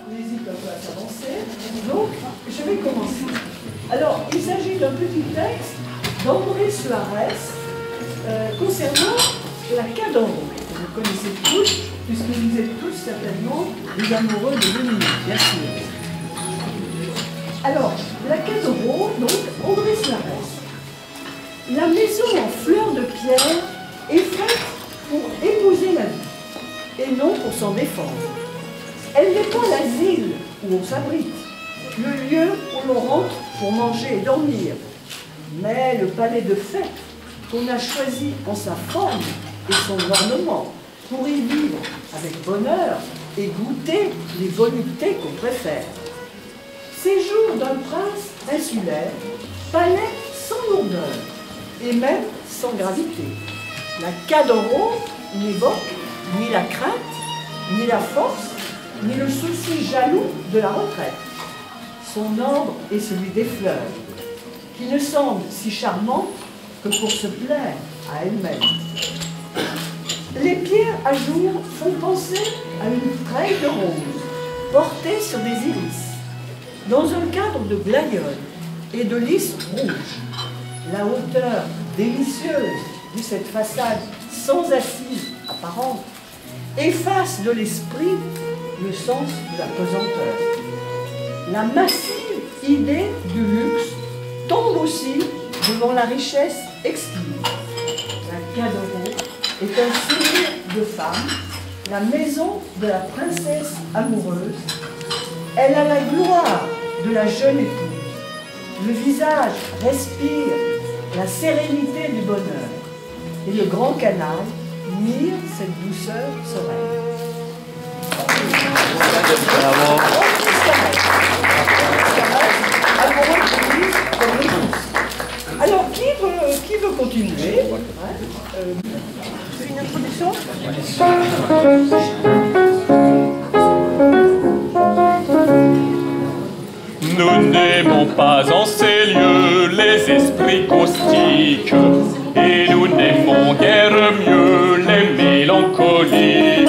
N'hésite un peu à s'avancer. Donc, je vais commencer. Alors, il s'agit d'un petit texte d'André Suarez concernant la Cadoro, que vous connaissez tous, puisque vous êtes tous certainement des amoureux de Venise, bien sûr. Alors, la Cadoro, donc, André Suarez. La maison en fleurs de pierre est faite pour épouser la vie, et non pour s'en défendre. Elle n'est pas l'asile où on s'abrite, le lieu où l'on rentre pour manger et dormir, mais le palais de fête qu'on a choisi en sa forme et son ornement pour y vivre avec bonheur et goûter les voluptés qu'on préfère. Séjour d'un prince insulaire, palais sans lourdeur et même sans gravité. La Cadoro n'évoque ni la crainte, ni la force, ni le souci jaloux de la retraite. Son ordre est celui des fleurs, qui ne semble si charmante que pour se plaire à elle-même. Les pierres à jour font penser à une treille de roses, portée sur des iris, dans un cadre de glaïeuls et de lys rouges. La hauteur délicieuse de cette façade sans assise apparente efface de l'esprit le sens de la pesanteur. La massive idée du luxe tombe aussi devant la richesse exquise. La Cadoro est un souvenir de femme, la maison de la princesse amoureuse. Elle a la gloire de la jeune épouse. Le visage respire la sérénité du bonheur. Et le grand canal mire cette douceur sereine. Bravo. Alors, qui veut continuer? C'est une introduction? Nous n'aimons pas en ces lieux les esprits caustiques, et nous n'aimons guère mieux les mélancoliques.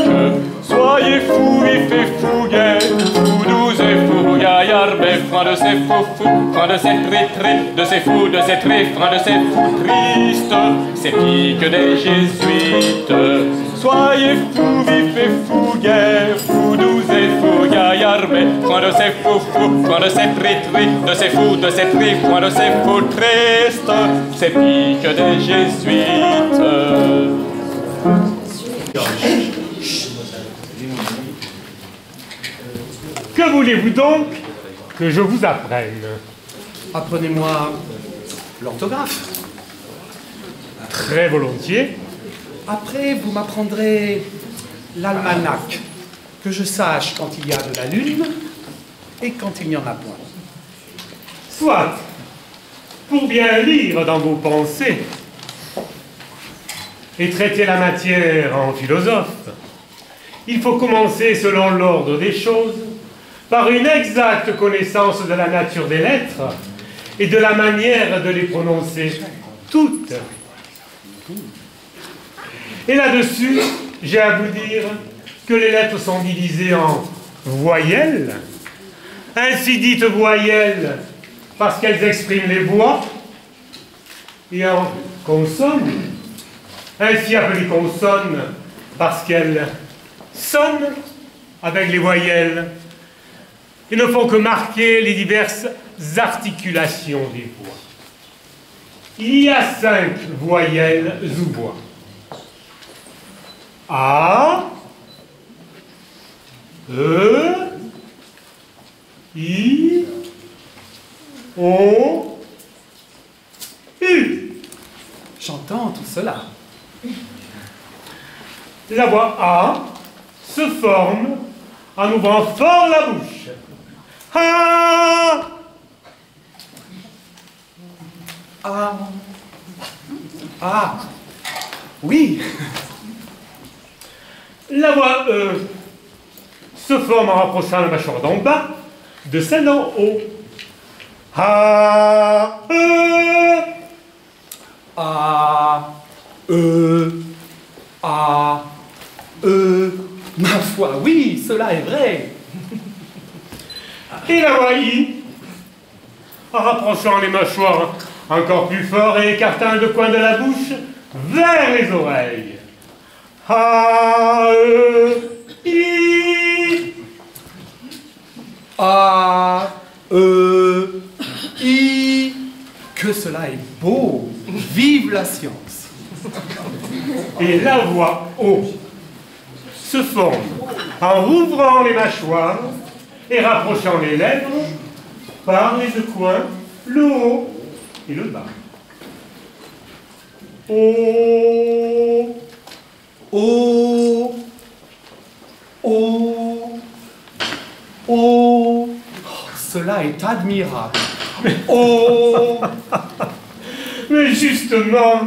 Soyez fous, vifs et fouguets, fous doux et fous gaillards, mais freins de ces fous fous, freins de ces tri-tri, de ces fous, de ces tri, freins de ces fous tristes, ces piques des jésuites. Soyez fous, vifs et fouguets, fous doux et fous gaillards, mais freins de ces fous fous, freins de ces tri-tri, de ces fous, de ces tri, freins de ces fous tristes, ces piques des jésuites. Que voulez-vous donc que je vous apprenne? Apprenez-moi l'orthographe. Très volontiers. Après, vous m'apprendrez l'almanach, que je sache quand il y a de la lune et quand il n'y en a point. Soit, pour bien lire dans vos pensées et traiter la matière en philosophe, il faut commencer selon l'ordre des choses par une exacte connaissance de la nature des lettres et de la manière de les prononcer toutes. Et là-dessus, j'ai à vous dire que les lettres sont divisées en voyelles, ainsi dites voyelles parce qu'elles expriment les voix, et en consonnes, ainsi appelées consonnes parce qu'elles sonnent avec les voyelles et ne font que marquer les diverses articulations des voix. Il y a 5 voyelles ou voix. A, E, I, O, U. J'entends tout cela. La voix A se forme en ouvrant fort la bouche. A. A, Ah, oui. La voix E se forme en rapprochant la mâchoire d'en bas de celle d'en haut. A, E. A, E, A, E. Ma foi, oui, cela est vrai. Et la voix I, en rapprochant les mâchoires encore plus fort et écartant le coin de la bouche vers les oreilles. A, E, I. A, E, I. Que cela est beau. Vive la science. Et la voix O se forme en rouvrant les mâchoires et rapprochant les lèvres par les deux coins, le haut et le bas. O, O, O, O. Oh, cela est admirable. O. mais justement,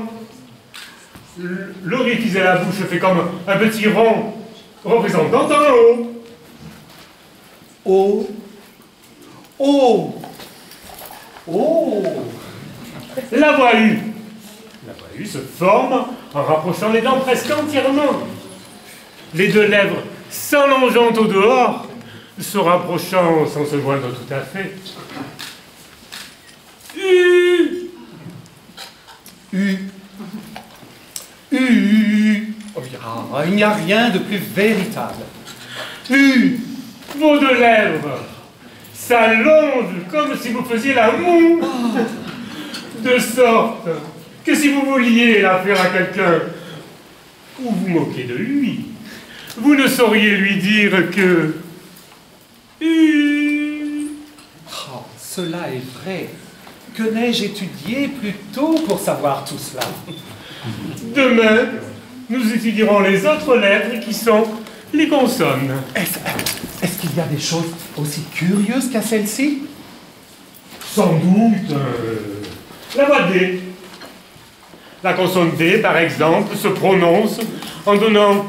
l'orifice de la bouche fait comme un petit rond représentant un O. O, O, O. La voix U. La voix U se forme en rapprochant les dents presque entièrement. Les deux lèvres s'allongeant au dehors, se rapprochant sans se joindre tout à fait. U. U. U. Oh, il n'y a rien de plus véritable. U. Vos deux lèvres s'allongent comme si vous faisiez la moue, de sorte que si vous vouliez la faire à quelqu'un ou vous moquer de lui, vous ne sauriez lui dire que Oh, cela est vrai. Que n'ai-je étudié plus tôt pour savoir tout cela? demain, nous étudierons les autres lettres qui sont les consonnes. Est-ce qu'il y a des choses aussi curieuses qu'à celle-ci? Sans doute la voix D. La consonne D, par exemple, se prononce en donnant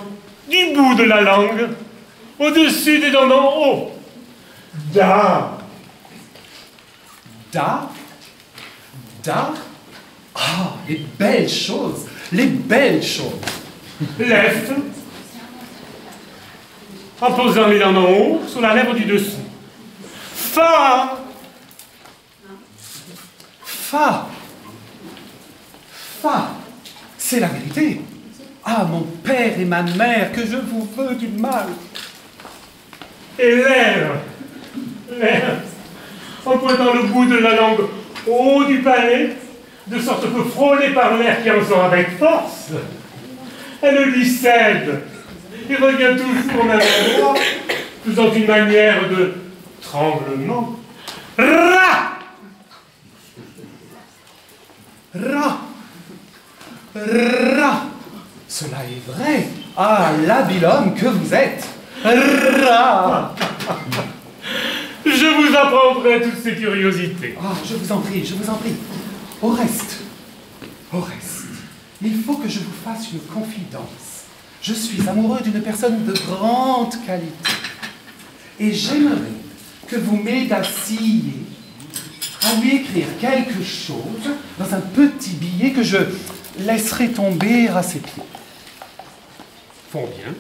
du bout de la langue au-dessus des dents d'en haut. Da. Da? Da? Ah, les belles choses! Les belles choses! Left. En posant les dents d'en haut sur la lèvre du dessous. Fa. Fa! Fa! C'est la vérité! Ah, mon père et ma mère, que je vous veux du mal! Et l'air. L'air. En pointant le bout de la langue au haut du palais, de sorte que frôlée par l'air qui en sort avec force, elle lui cède et revient toujours au même endroit, faisant une manière de tremblement. Ra! Ra! Ra! Cela est vrai! Ah, l'habile homme que vous êtes! Ra! Je vous apprendrai toutes ces curiosités. Ah, je vous en prie, je vous en prie. Au reste, il faut que je vous fasse une confidence. Je suis amoureux d'une personne de grande qualité. Et j'aimerais que vous m'aidassiez à lui écrire quelque chose dans un petit billet que je laisserai tomber à ses pieds. Fort bien.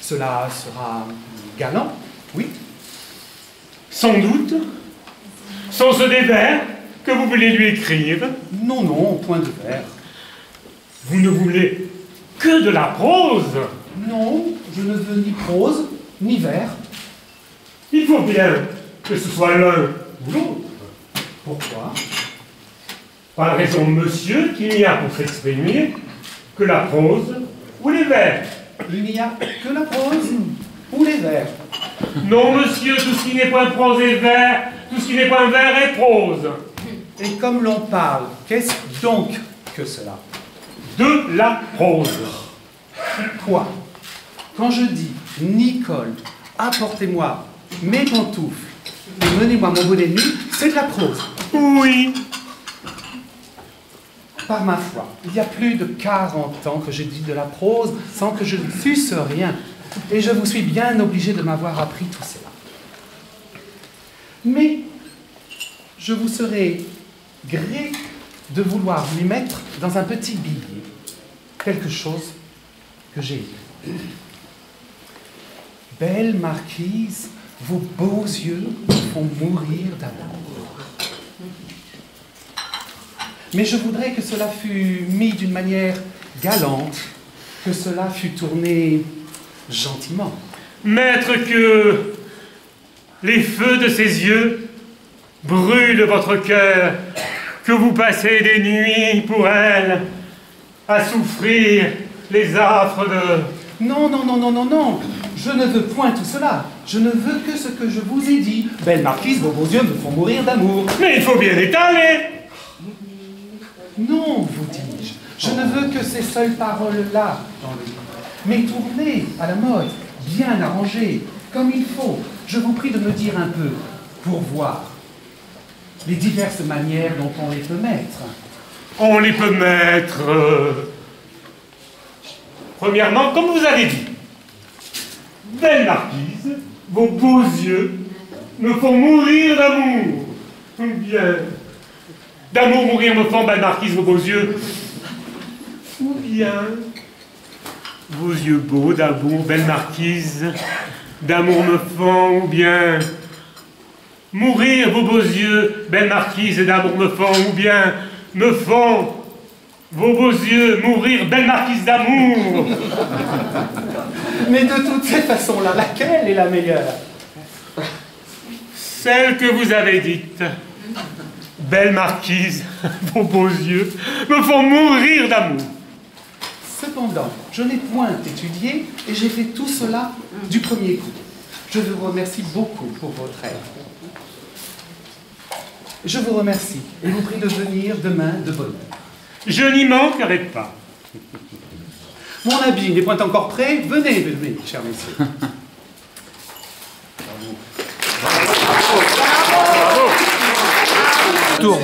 Cela sera galant, oui. Sans doute, sont ce des vers que vous voulez lui écrire. Non, non, point de vers. Vous ne voulez que de la prose. Non, je ne veux ni prose, ni vers. Il faut bien que ce soit l'un ou l'autre. Pourquoi? Par raison, monsieur, qu'il n'y a pour s'exprimer que la prose ou les vers. Il n'y a que la prose ou les vers. Non, monsieur, tout ce qui n'est point prose est vers, tout ce qui n'est point vers est prose. Et comme l'on parle, qu'est-ce donc que cela? De la prose. Quoi? Quand je dis Nicole, apportez-moi mes pantoufles et menez-moi mon bonnet de nuit, c'est de la prose. Oui. Par ma foi, il y a plus de 40 ans que je dis de la prose sans que je ne fusse rien. Et je vous suis bien obligé de m'avoir appris tout cela. Mais je vous serai gré de vouloir lui mettre dans un petit billet quelque chose que j'ai écrit. Belle marquise, vos beaux yeux me font mourir d'amour. Mais je voudrais que cela fût mis d'une manière galante, que cela fût tourné gentiment. Maître, que les feux de ses yeux brûlent votre cœur, que vous passez des nuits pour elle à souffrir les affres de... Non, non, non, non, non, non, je ne veux point tout cela. Je ne veux que ce que je vous ai dit. Belle marquise, vos beaux yeux me font mourir d'amour. Mais il faut bien étaler. Non, vous dis-je, je ne veux que ces seules paroles-là dans le livre, mais tournées à la mode, bien arrangées, comme il faut. Je vous prie de me dire un peu, pour voir, les diverses manières dont on les peut mettre. On les peut mettre... Premièrement, comme vous avez dit, belle marquise, vos beaux yeux me font mourir d'amour. Ou bien, d'amour mourir me font, belle marquise, vos beaux yeux. Ou bien, vos yeux beaux d'amour, belle marquise, d'amour me font, ou bien, mourir vos beaux yeux, belle marquise, d'amour me font, ou bien, me font, vos beaux yeux, mourir, belle marquise d'amour. Mais de toutes ces façons-là, laquelle est la meilleure? Celle que vous avez dite. Belle marquise, vos beaux yeux me font mourir d'amour. Cependant, je n'ai point étudié et j'ai fait tout cela du premier coup. Je vous remercie beaucoup pour votre aide. Je vous remercie et vous prie de venir demain de bonne heure. Je n'y manquerai pas. Mon habit n'est point encore prêt. Venez, venez, chers messieurs. Tourne.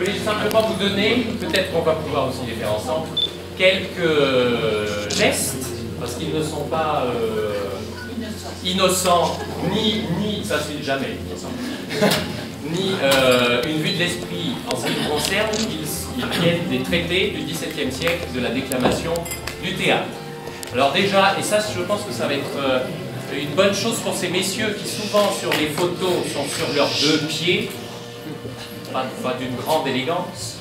Je voulais simplement vous donner, peut-être qu'on va pouvoir aussi les faire ensemble, quelques gestes, parce qu'ils ne sont pas innocents, ni ça c'est jamais innocent, ni une vue de l'esprit en ce qui me concerne, ils viennent des traités du XVIIe siècle de la déclamation du théâtre. Alors déjà, et ça je pense que ça va être une bonne chose pour ces messieurs qui souvent sur les photos sont sur leurs deux pieds, pas d'une grande élégance.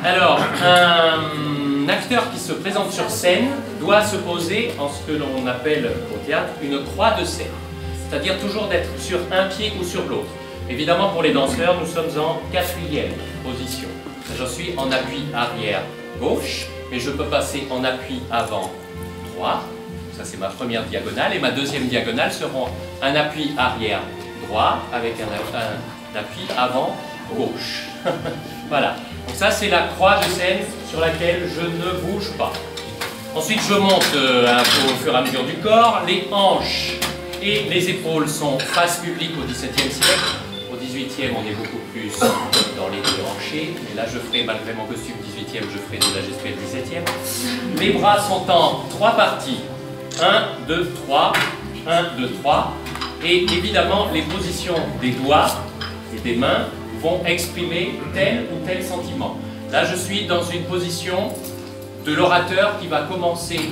Alors, un acteur qui se présente sur scène doit se poser en ce que l'on appelle au théâtre une croix de scène, c'est-à-dire toujours d'être sur un pied ou sur l'autre. Évidemment, pour les danseurs, nous sommes en 4e position. Je suis en appui arrière gauche, mais je peux passer en appui avant droit. Ça, c'est ma première diagonale. Et ma deuxième diagonale seront un appui arrière droit avec un appui avant gauche. Voilà. Donc ça, c'est la croix de scène sur laquelle je ne bouge pas. Ensuite, je monte un peu au fur et à mesure du corps. Les hanches et les épaules sont face publique au XVIIe siècle. Au XVIIIe, on est beaucoup plus dans les déhanchés. Mais là, je ferai, malgré mon costume XVIIIe, je ferai de la gestuelle XVIIe. Les bras sont en 3 parties. 1, 2, 3. 1, 2, 3. Et évidemment, les positions des doigts et des mains vont exprimer tel ou tel sentiment. Là, je suis dans une position de l'orateur qui va commencer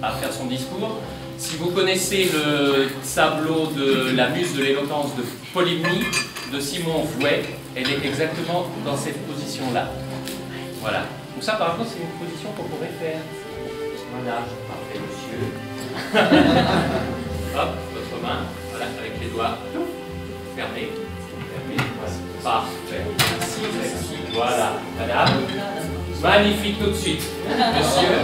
à faire son discours. Si vous connaissez le tableau de la muse de l'éloquence de Polymnie de Simon Vouet, elle est exactement dans cette position-là. Voilà. Donc ça, par contre, c'est une position qu'on pourrait faire. Voilà, parfait, monsieur. Hop, votre main, voilà, avec les doigts fermés. Parfait. Merci, voilà. Madame. Magnifique tout de suite. Monsieur.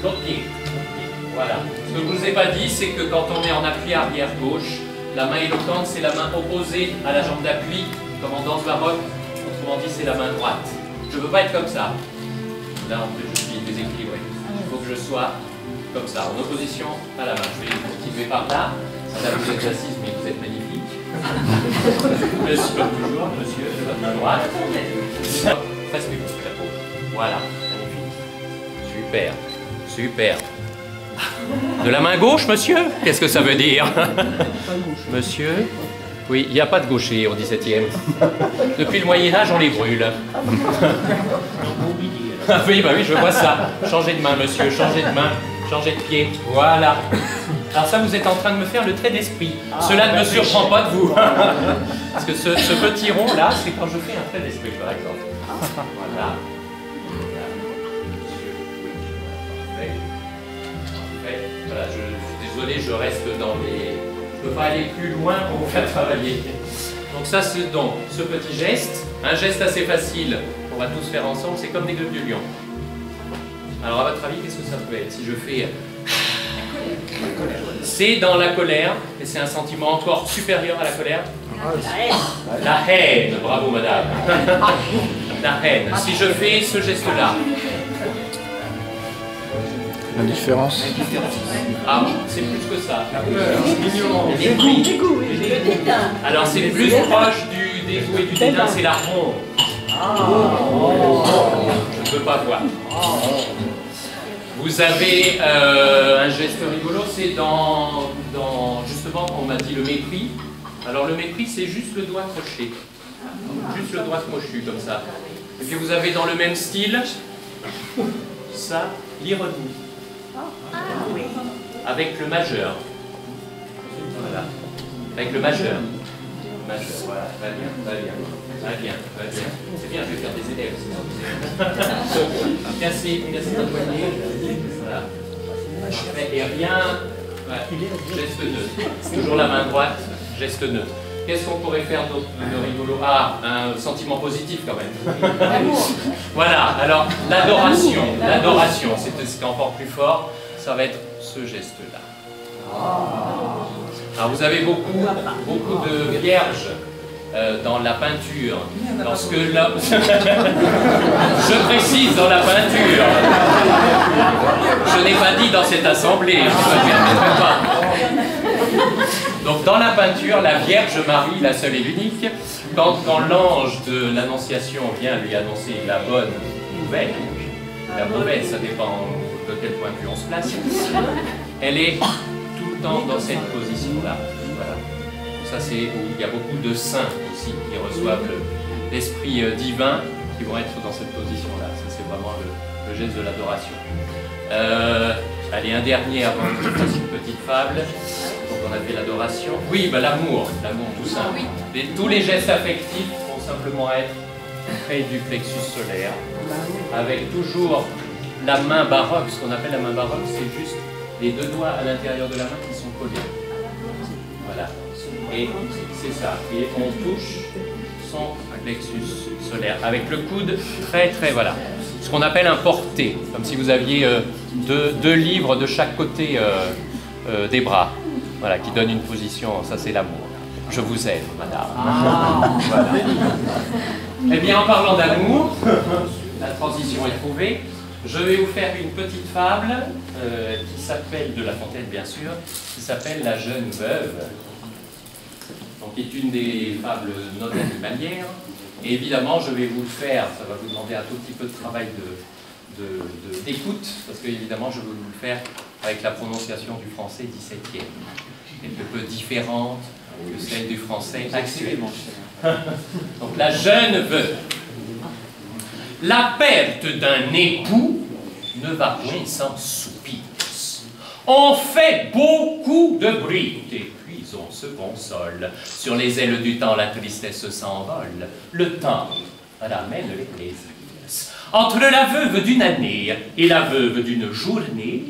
L'autre pied. Voilà. Ce que je ne vous ai pas dit, c'est que quand on est en appui arrière gauche, la main éloquente, c'est la main opposée à la jambe d'appui, comme en danse baroque. Autrement dit, c'est la main droite. Je ne veux pas être comme ça. Là, en plus, je suis déséquilibré. Il faut que je sois comme ça, en opposition à la main. Je vais continuer par là. Ça, vous êtes assise, mais vous êtes magnifique. Monsieur, toujours, monsieur, de votre main droite. Presque plus la peau. Voilà, magnifique. Super, super. De la main gauche, monsieur? Qu'est-ce que ça veut dire? Monsieur? Oui, il n'y a pas de gaucher au XVIIe. Depuis le Moyen-Âge, on les brûle. Ah oui, bah oui, je vois ça. Changez de main, monsieur, changez de main, changez de pied. Voilà. Alors ça, vous êtes en train de me faire le trait d'esprit. Cela ne me surprend pas de vous. Parce que ce petit rond là, c'est quand je fais un trait d'esprit, par exemple. Voilà. Parfait. Parfait. Voilà, je suis désolé, je reste dans les... Je ne peux pas aller plus loin pour vous faire travailler. Donc ça, c'est donc ce petit geste. Un geste assez facile, on va tous faire ensemble, c'est comme des gueules du lion. Alors à votre avis, qu'est-ce que ça peut être? Si je fais... C'est dans la colère, et c'est un sentiment encore supérieur à la colère. La haine, bravo madame. La haine. Si je fais ce geste-là. L'indifférence. Ah, c'est plus que ça. La peur, l'ignorance, le dégoût. Alors c'est plus proche du dégoût et du dédain, c'est la honte. Je ne peux pas voir. Vous avez un geste rigolo, c'est dans justement, on m'a dit le mépris. Alors le mépris, c'est juste le doigt croché. Juste le doigt crochu, comme ça. Et puis vous avez dans le même style, ça, l'ironie. Avec le majeur. Voilà. Avec le majeur. Majeur, voilà. Va bien, va bien. Va bien, va bien. C'est bien, je vais faire des élèves. Casser un poignet. Voilà. Et rien. Ouais. Geste neutre. Toujours la main droite, geste neutre. Qu'est-ce qu'on pourrait faire d'autre de rigolo? Ah, un sentiment positif quand même. Voilà, alors l'adoration. L'adoration, c'est encore plus fort. Ça va être ce geste-là. Alors vous avez beaucoup de vierges dans la peinture. Lorsque là, je précise dans la peinture. Je n'ai pas dit dans cette assemblée, je ne me permettrai pas. Donc dans la peinture, la Vierge Marie, la seule et l'unique, quand l'ange de l'Annonciation vient lui annoncer la bonne nouvelle, la mauvaise, ça dépend de quel point de vue on se place, elle est tout le temps dans cette position-là. Voilà. Ça, c'est où il y a beaucoup de saints aussi qui reçoivent l'esprit divin, qui vont être dans cette position-là. Ça, c'est vraiment le geste de l'adoration. Allez, un dernier avant que je fasse une petite fable. Donc on a fait l'adoration. Oui, bah, l'amour, tout simple. Tous les gestes affectifs vont simplement être près du plexus solaire, avec toujours la main baroque. Ce qu'on appelle la main baroque, c'est juste les deux doigts à l'intérieur de la main qui sont collés. Voilà. Et c'est ça. Et on touche son plexus solaire avec le coude très, voilà. Ce qu'on appelle un porté, comme si vous aviez deux livres de chaque côté des bras. Voilà, qui donne une position, ça c'est l'amour. Je vous aime, madame. Voilà. Eh bien, en parlant d'amour, la transition est trouvée. Je vais vous faire une petite fable qui s'appelle, de La Fontaine bien sûr, qui s'appelle La jeune veuve. Donc, qui est une des fables non animalières. Et évidemment, je vais vous le faire, ça va vous demander un tout petit peu de travail d'écoute, parce que évidemment, je vais vous le faire avec la prononciation du français 17e, quelque peu différente que celle du français actuel. Donc, la jeune veuve. La perte d'un époux ne va point sans soupir. On fait beaucoup de bruit, et puis on se console. Sur les ailes du temps, la tristesse s'envole. Le temps ramène les plaisirs. Entre la veuve d'une année et la veuve d'une journée,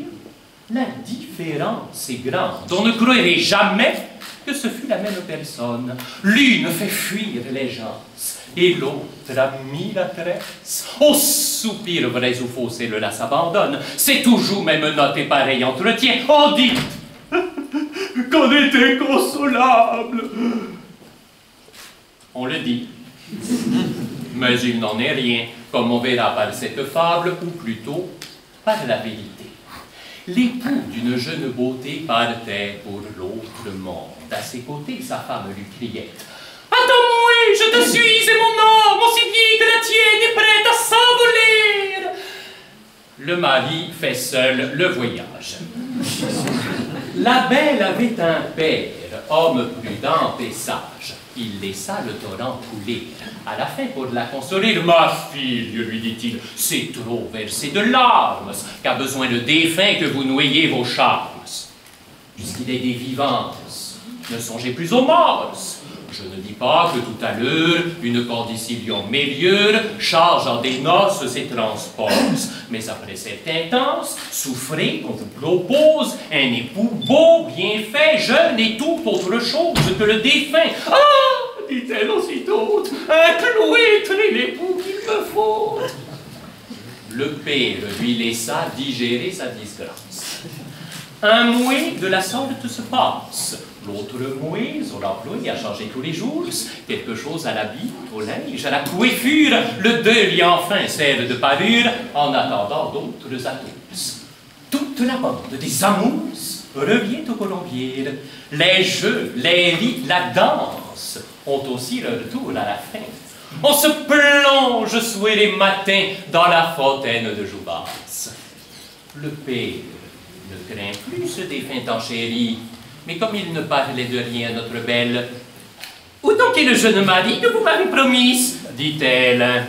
la différence est grande. On ne croirait jamais que ce fût la même personne. L'une fait fuir les gens, et l'autre a mis la tresse. Au soupir vrai ou faux, c'est le là s'abandonne. C'est toujours même note et pareil entretien. On dit qu'on était consolable. On le dit. Mais il n'en est rien, comme on verra par cette fable, ou plutôt par la vérité. L'époux d'une jeune beauté partait pour l'autre monde. À ses côtés, sa femme lui criait « Attends-moi, je te suis, et mon âme, aussi bien que la tienne est prête à s'envoler !» Le mari fait seul le voyage. La belle avait un père, homme prudent et sage. Il laissa le torrent couler. À la fin, pour la consoler, « Ma fille, lui dit-il, c'est trop versé de larmes, qu'a besoin le défunt que vous noyez vos charmes. Puisqu'il est des vivances, ne songez plus aux morts. Je ne dis pas que tout à l'heure, une condicilium melieur charge en des noces et transpose, mais après cet intense, souffrez qu'on vous propose un époux beau, bien fait, jeune et toute autre chose que le défunt. Ah, dit-elle aussitôt, un cloué est l'époux qu'il me faut. Le père lui laissa digérer sa disgrâce. Un mouet de la sorte se passe. L'autre mouet, son employé a changé tous les jours, quelque chose à l'habit, au linge, à la coiffure, le deuil enfin sert de parure, en attendant d'autres atouts. Toute la bande des amours revient au colombier. Les jeux, les rites, la danse ont aussi leur tour à la fin. On se plonge sous les matins dans la fontaine de Joubas. Le père ne craint plus ce défunt enchéri, mais comme il ne parlait de rien, notre belle, « Où donc est le jeune mari que vous m'avez promis ?» dit-elle.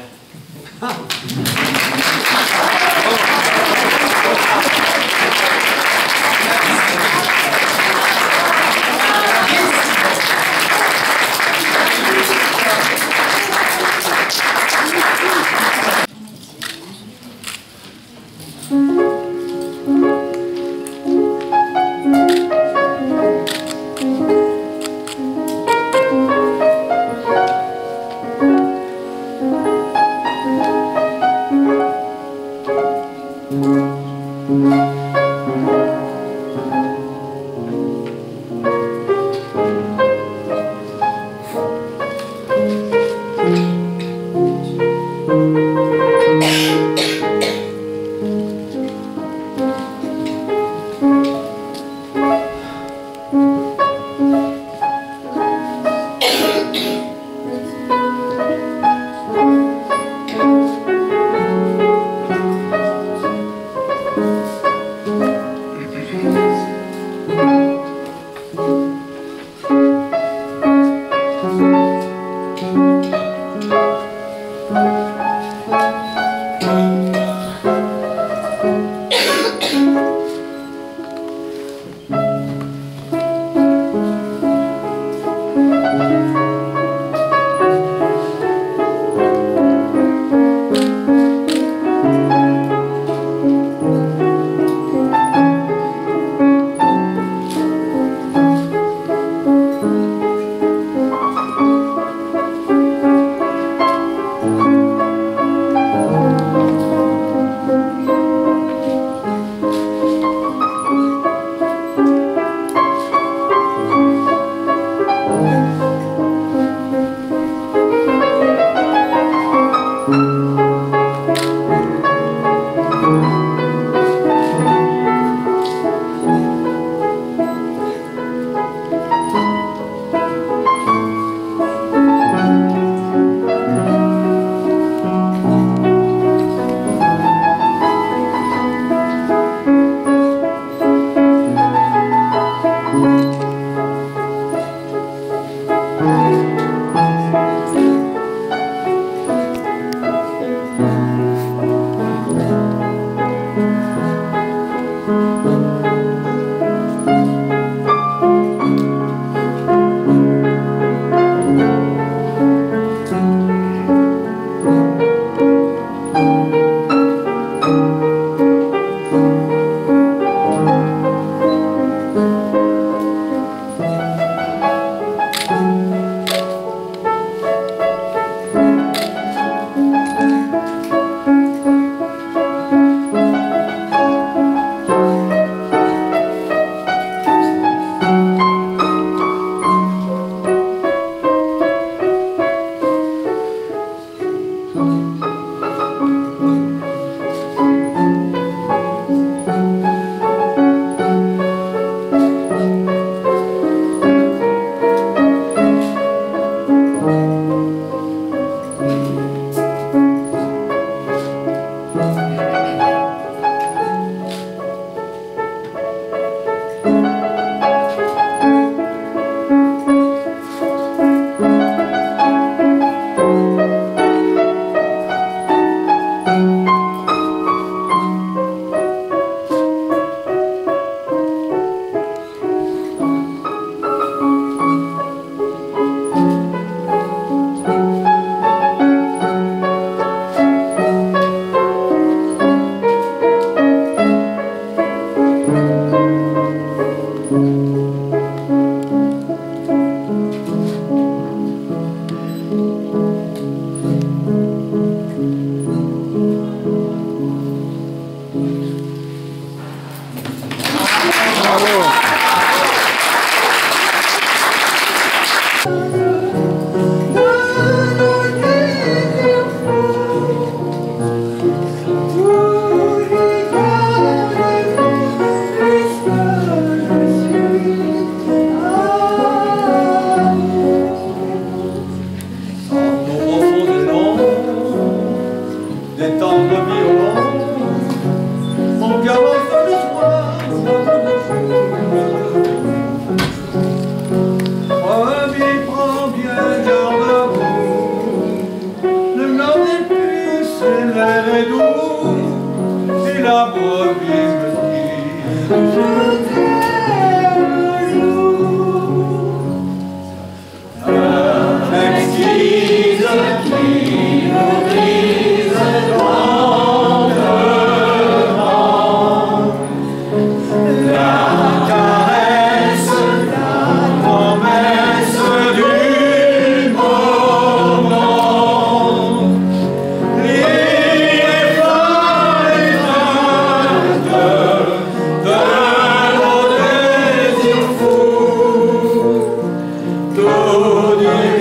Tout